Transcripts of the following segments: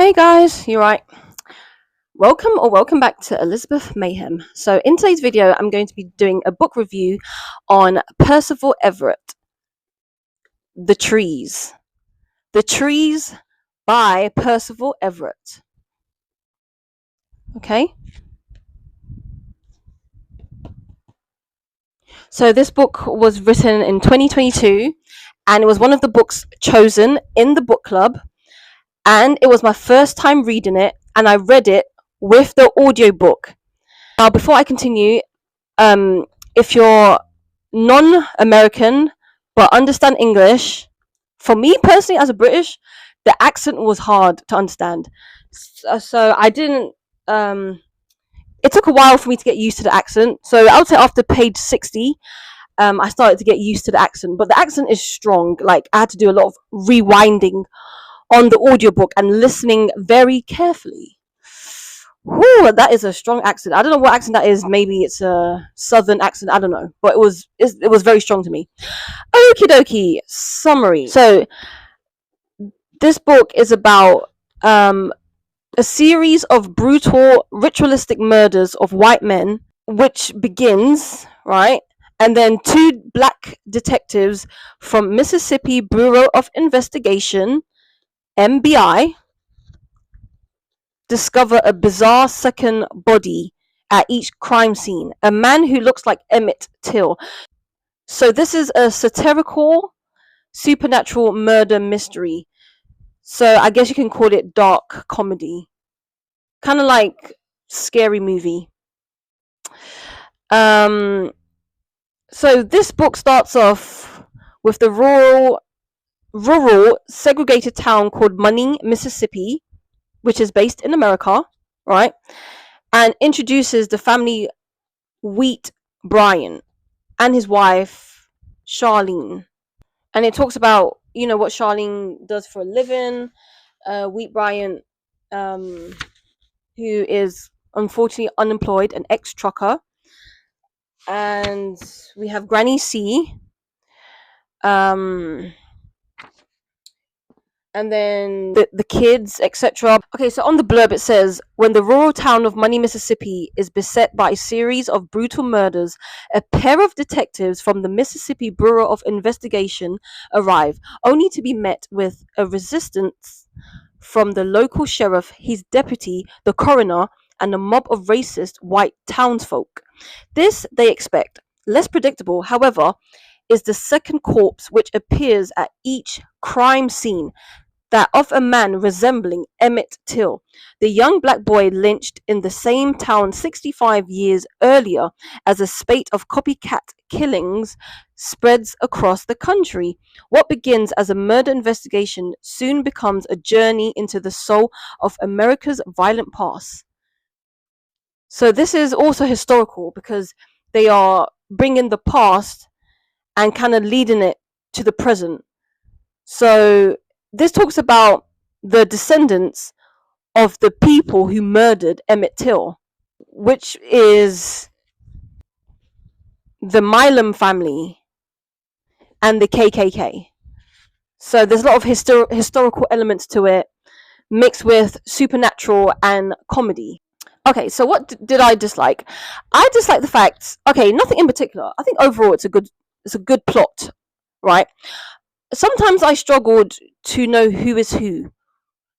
Hey guys, you're right. Welcome back to Elizabeth Mayhem. So in today's video, I'm going to be doing a book review on Percival Everett, The Trees. The Trees by Percival Everett. Okay. So this book was written in 2022 and it was one of the books chosen in the book club, and it was my first time reading it, and I read it with the audiobook. Now, before I continue, if you're non-American but understand English, for me personally as a British, the accent was hard to understand. So I didn't. It took a while for me to get used to the accent. So I would say after page 60, I started to get used to the accent. But the accent is strong. Like, I had to do a lot of rewinding on the audiobook and listening very carefully. Whew, that is a strong accent. I don't know what accent that is. Maybe it's a southern accent. I don't know, but it was very strong to me. Okie dokie. Summary. So this book is about a series of brutal, ritualistic murders of white men, which begins right, and then two black detectives from Mississippi Bureau of Investigation (MBI) discover a bizarre second body at each crime scene, a man who looks like Emmett Till. So this is a satirical, supernatural murder mystery. So I guess you can call it dark comedy. Kind of like Scary Movie. So this book starts off with the rural segregated town called Money, Mississippi, which is based in America, right? And introduces the family Wheat Bryant and his wife Charlene. And it talks about, what Charlene does for a living. Wheat Bryant, who is unfortunately unemployed, an ex-trucker. And we have Granny C. And then the kids, etc. Okay, so on the blurb it says, when the rural town of Money, Mississippi is beset by a series of brutal murders, a pair of detectives from the Mississippi Bureau of Investigation arrive, only to be met with a resistance from the local sheriff, his deputy, the coroner, and a mob of racist white townsfolk. This, they expect. Less predictable, however, is the second corpse which appears at each crime scene, that of a man resembling Emmett Till, the young black boy lynched in the same town 65 years earlier, as a spate of copycat killings spreads across the country. What begins as a murder investigation soon becomes a journey into the soul of America's violent past. So this is also historical because they are bringing the past and kind of leading it to the present. So this talks about the descendants of the people who murdered Emmett Till, which is the Milam family and the KKK. So there's a lot of historical elements to it, mixed with supernatural and comedy. Okay, so what did I dislike? I dislike the fact, nothing in particular. I think overall it's a good plot, right? Sometimes I struggled to know who is who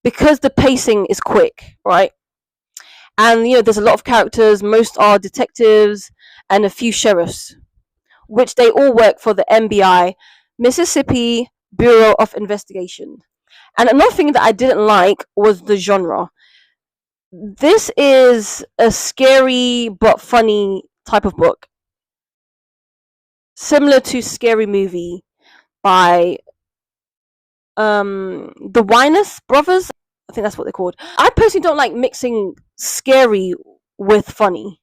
because the pacing is quick, right? And there's a lot of characters. Most are detectives and a few sheriffs, which they all work for the MBI, Mississippi Bureau of Investigation. And another thing that I didn't like was the genre. This is a scary but funny type of book, similar to Scary Movie by the Winus brothers. I think that's what they're called. I personally don't like mixing scary with funny.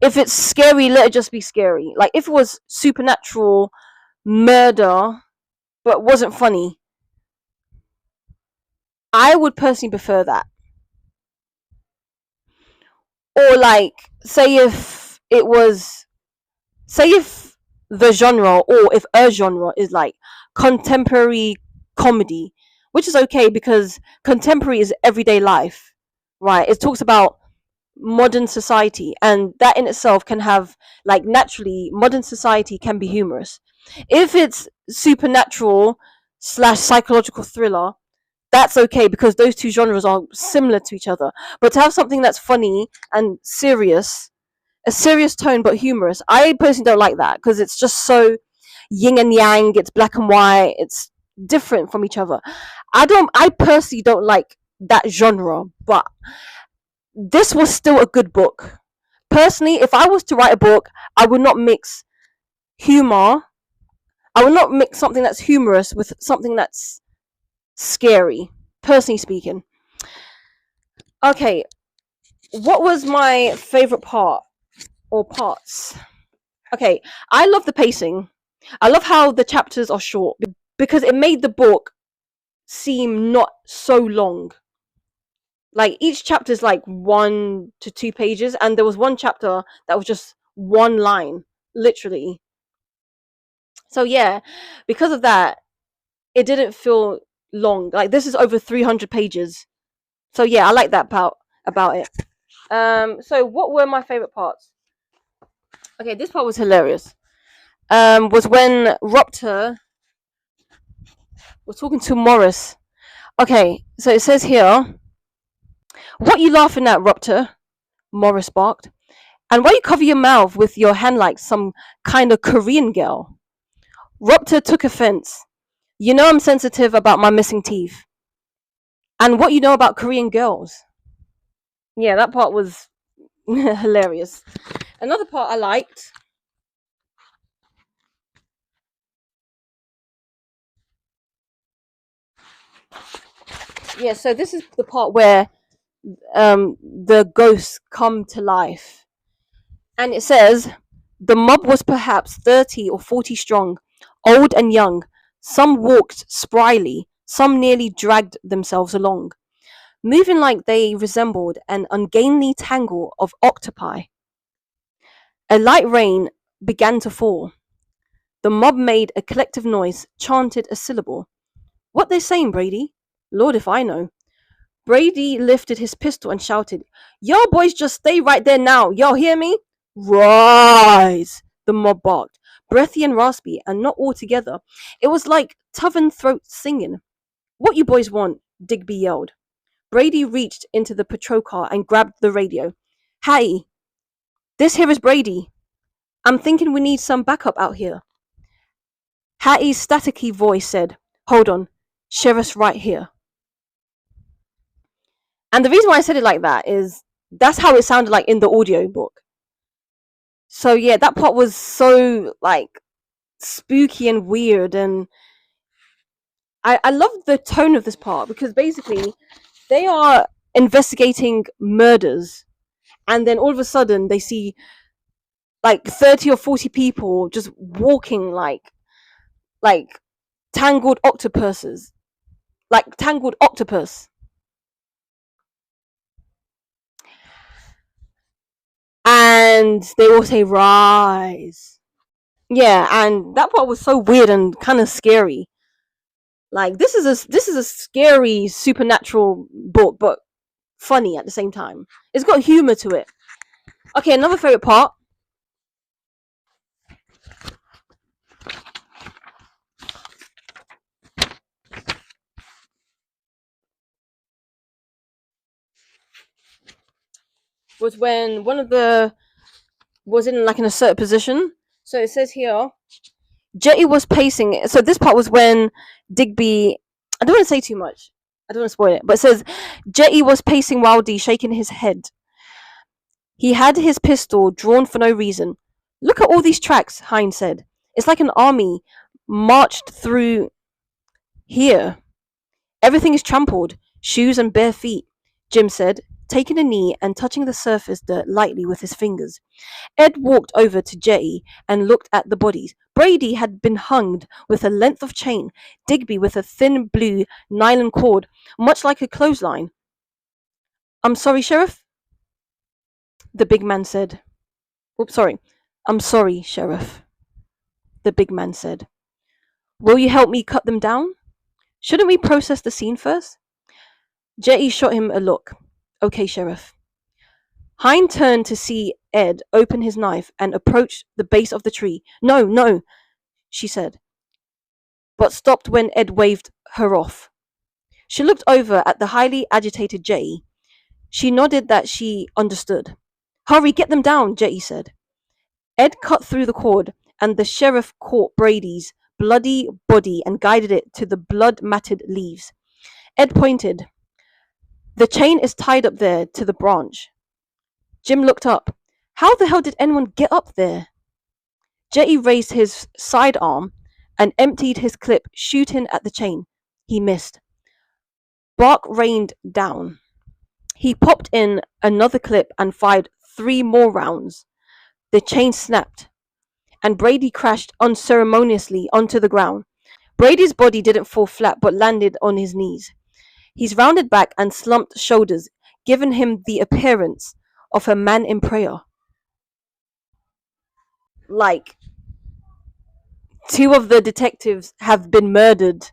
If it's scary, let it just be scary. Like, if it was supernatural murder but wasn't funny, I would personally prefer that. Or like, say if the genre, or if a genre is like contemporary comedy which is okay because contemporary is everyday life, right? It talks about modern society, and that in itself can have, like, naturally modern society can be humorous. If it's supernatural slash psychological thriller, that's okay because those two genres are similar to each other. But to have something that's funny and serious, a serious tone but humorous, I personally don't like that because it's just so yin and yang, it's black and white, it's different from each other. I personally don't like that genre, but this was still a good book. Personally, if I was to write a book, I would not mix humor. I would not mix something that's humorous with something that's scary. Personally speaking. Okay, what was my favorite part or parts? Okay, I love the pacing. I love how the chapters are short because it made the book seem not so long. Like each chapter is like 1 to 2 pages, and there was one chapter that was just one line, literally. So yeah, because of that, it didn't feel long. Like this is over 300 pages. So yeah, I like that about it. So what were my favorite parts? Okay, this part was hilarious. Was when Rupter was talking to Morris. Okay, so it says here, "What you laughing at, Rupter?" Morris barked. "And why you cover your mouth with your hand like some kind of Korean girl?" Rupter took offense. "You know I'm sensitive about my missing teeth. And what you know about Korean girls?" Yeah, that part was hilarious. Another part I liked. Yeah, so this is the part where the ghosts come to life. And it says, "The mob was perhaps 30 or 40 strong, old and young. Some walked spryly, some nearly dragged themselves along, moving like they resembled an ungainly tangle of octopi. A light rain began to fall. The mob made a collective noise, chanted a syllable. What they saying, Brady? Lord if I know. Brady lifted his pistol and shouted, Y'all boys just stay right there now. Y'all hear me? Rise! The mob barked, breathy and raspy, and not all together. It was like tavern throats singing. What you boys want? Digby yelled. Brady reached into the patrol car and grabbed the radio. Hey, this here is Brady. I'm thinking we need some backup out here. Hattie's staticky voice said, Hold on, Sheriff's right here. And the reason why I said it like that is that's how it sounded like in the audio book. So yeah, that part was so like spooky and weird, and I love the tone of this part because basically they are investigating murders, and then all of a sudden they see like 30 or 40 people just walking like tangled octopuses, like tangled octopus, and they all say rise. Yeah, and that part was so weird and kind of scary. Like this is a scary supernatural book, but funny at the same time. It's got humor to it. Okay, another favorite part was when one of the was in like in a certain position. So it says here, Jetty was pacing. So this part was when Digby. I don't want to say too much. I don't want to spoil it, but it says Jetty was pacing wildly, shaking his head. He had his pistol drawn for no reason. Look at all these tracks, Hines said. It's like an army marched through here. Everything is trampled, shoes and bare feet, Jim said, taking a knee and touching the surface dirt lightly with his fingers. Ed walked over to Jetty and looked at the bodies. Brady had been hung with a length of chain, Digby with a thin blue nylon cord, much like a clothesline. I'm sorry, Sheriff, the big man said. Oops, sorry. I'm sorry, Sheriff, the big man said. Will you help me cut them down? Shouldn't we process the scene first? Jetty shot him a look. Okay, Sheriff. Hind turned to see Ed open his knife and approach the base of the tree. No, no, she said, but stopped when Ed waved her off. She looked over at the highly agitated Jetty. She nodded that she understood. Hurry, get them down, Jetty said. Ed cut through the cord, and the sheriff caught Brady's bloody body and guided it to the blood-matted leaves. Ed pointed. The chain is tied up there to the branch. Jim looked up. How the hell did anyone get up there? Jetty raised his sidearm and emptied his clip, shooting at the chain. He missed. Bark rained down. He popped in another clip and fired 3 more rounds. The chain snapped, and Brady crashed unceremoniously onto the ground. Brady's body didn't fall flat but landed on his knees. His rounded back and slumped shoulders giving him the appearance of a man in prayer. Like, 2 of the detectives have been murdered.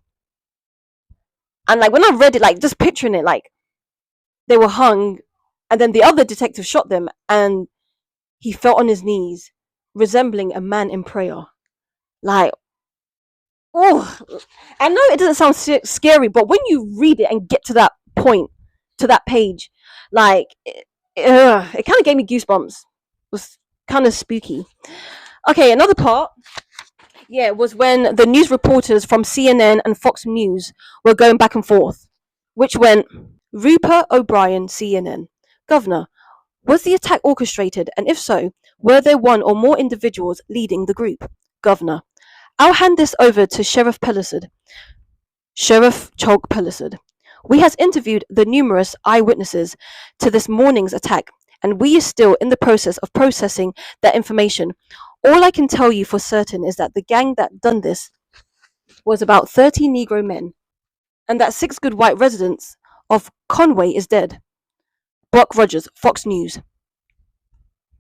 And like when I read it, like just picturing it, like they were hung and then the other detective shot them and he fell on his knees, resembling a man in prayer. Like, oh, I know it doesn't sound scary, but when you read it and get to that point, to that page, like, it kind of gave me goosebumps. It was kind of spooky. Okay, another part, yeah, was when the news reporters from CNN and Fox News were going back and forth, which went, Rupert O'Brien, CNN. Governor, was the attack orchestrated, and if so, were there 1 or more individuals leading the group? Governor, I'll hand this over to Sheriff Pellicid. Sheriff Chalk Pellicid. We has interviewed the numerous eyewitnesses to this morning's attack, and we are still in the process of processing that information. All I can tell you for certain is that the gang that done this was about 30 Negro men, and that 6 good white residents of Conway is dead. Buck Rogers, Fox News.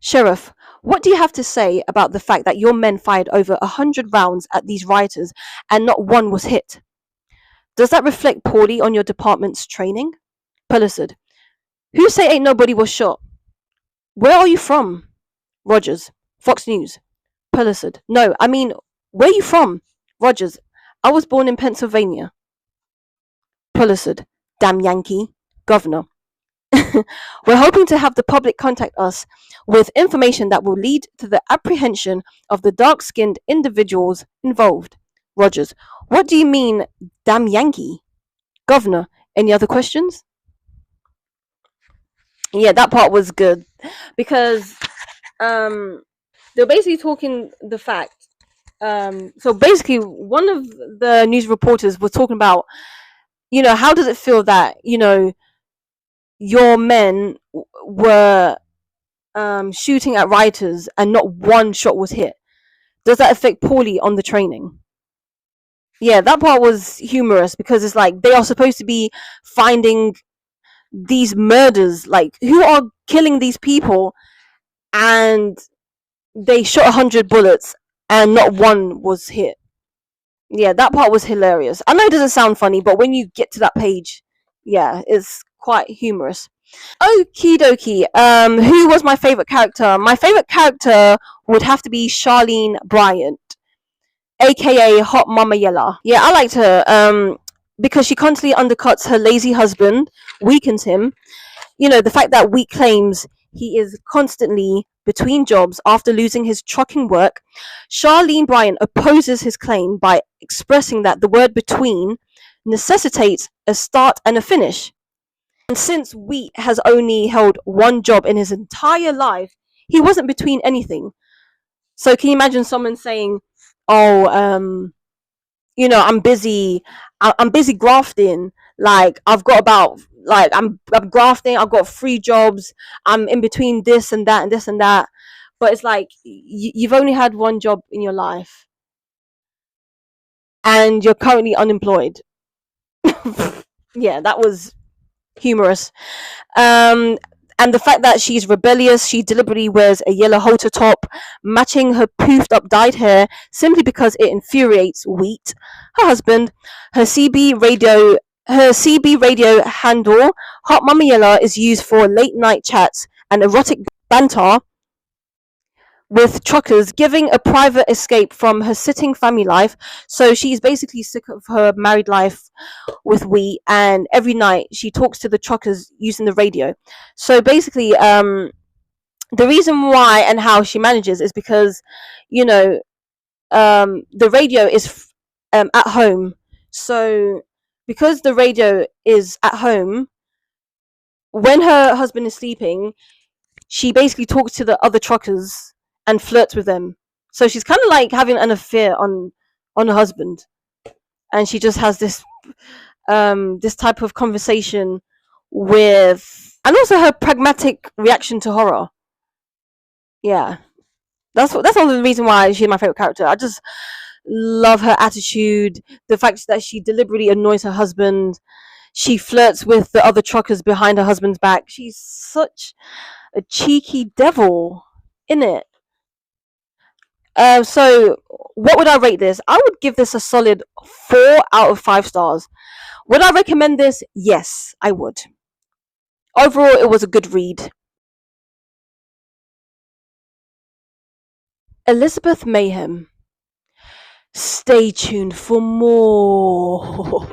Sheriff, what do you have to say about the fact that your men fired over 100 rounds at these rioters and not 1 was hit? Does that reflect poorly on your department's training? Pellicid. Who say ain't nobody was shot? Where are you from? Rogers, Fox News. Pellicid. No, I mean, where you from? Rogers. I was born in Pennsylvania. Pellicid. Damn Yankee. Governor. We're hoping to have the public contact us with information that will lead to the apprehension of the dark-skinned individuals involved. Rogers. What do you mean, damn Yankee? Governor. Any other questions? Yeah, that part was good because they're basically talking the fact. So basically, one of the news reporters was talking about, how does it feel that your men were shooting at rioters and not 1 shot was hit? Does that affect poorly on the training? Yeah, that part was humorous because it's like they are supposed to be finding these murders, like who are killing these people, and they shot 100 bullets and not 1 was hit. Yeah, that part was hilarious. I know it doesn't sound funny, but when you get to that page, yeah, it's quite humorous. Okie dokie. Who was my favorite character? My favorite character would have to be Charlene Bryant, aka Hot Mama Yella. Yeah, I liked her. Because she constantly undercuts her lazy husband, weakens him. The fact that Wheat claims he is constantly between jobs after losing his trucking work. Charlene Bryant opposes his claim by expressing that the word between necessitates a start and a finish. And since Wheat has only held 1 job in his entire life, he wasn't between anything. So can you imagine someone saying, oh, I'm busy. I'm busy grafting. Like I've got about I'm grafting. I've got 3 jobs. I'm in between this and that and this and that. But it's like you've only had 1 job in your life, and you're currently unemployed. Yeah, that was humorous. And the fact that she's rebellious, she deliberately wears a yellow halter top, matching her poofed up dyed hair, simply because it infuriates Wheat, her husband. Her CB radio handle, Hot Mama Yella, is used for late night chats and erotic banter with truckers, giving a private escape from her sitting family life. So she's basically sick of her married life with Wheat, and every night she talks to the truckers using the radio. So basically, the reason why and how she manages is because, you know, the radio is at home. So because the radio is at home, when her husband is sleeping, she basically talks to the other truckers and flirts with them. So she's kind of like having an affair on her husband, and she just has this type of conversation with, and also her pragmatic reaction to horror. Yeah, that's all the reason why she's my favorite character. I just love her attitude, the fact that she deliberately annoys her husband. She flirts with the other truckers behind her husband's back. She's such a cheeky devil, in it. So what would I rate this? I would give this a solid 4 out of 5 stars. Would I recommend this? Yes, I would. Overall, it was a good read. Elizabeth Mayhem. Stay tuned for more.